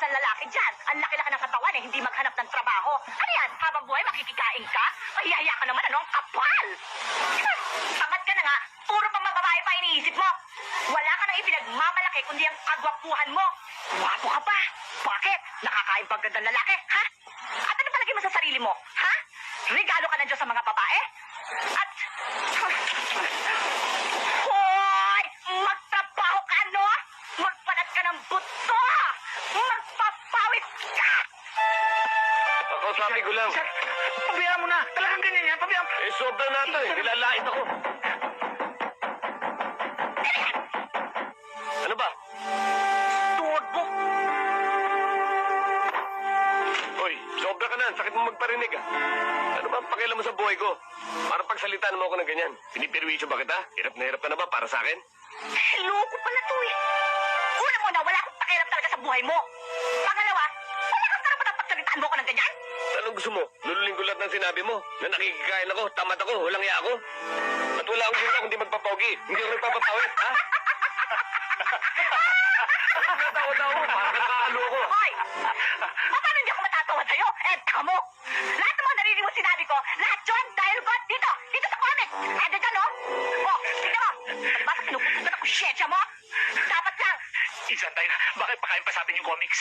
isang lalaki dyan. Ang laki-laki ng katawan hindi maghanap ng trabaho. Ano yan? Habang buhay makikikain ka? Mahihiya ka naman, ano? Ang kapal! Tamad ka na nga. Puro pang mga babae pa iniisip mo. Wala ka nang ipinagmamalaki kundi ang kagwapuhan mo. Wapo ka pa. Bakit? Nakakain pang gandang lalaki, ha? At ano palagi mo sa sarili mo, ha? Regalo ka ng Diyos sa mga babae? At... Hoy! Magtrabaho ka, no? Magpanat ka ng buto! Magpapawit ka! Sabi ko lang. Sir, pabayaan mo na. Talagang ganyan yan. Pabayaan mo. Sobra na ito eh. Nilalait ako. Ano ba? Tuhod mo. Hoy, sobra ka na. Sakit mo magparinig ah. Ano ba ang pakialam mo sa buhay ko? Parang pagsalitaan mo ako ng ganyan. Pinipirwisyo ba kita? Hirap ka na ba para sa akin? Loko pala to eh. Una-una, wala akong pakialam talaga sa buhay mo. Pangalawa, wala kang karapatang pagsalitaan mo ko ng ganyan. Anong gusto mo? Lululing ko lahat ng sinabi mo. Na nakikikain ako, tamad ako, walang iya ako. At wala akong ginawa kundi magpapogi. Hindi ako nagpapapawit, ha? Natawa-tawa mo, parang nakakalo ako. Hoy! Paano hindi ako matatawa sa'yo? Taka mo! Lahat ng mga narinig mo sinabi ko, lahat yun dahil ko dito sa comic! Ando dyan, no? Oh, tignan mo! Palibasa pinupunta na ng kusyensya mo? Dapat lang! Isa tayo na. Bakit pakain pa sa atin yung comics?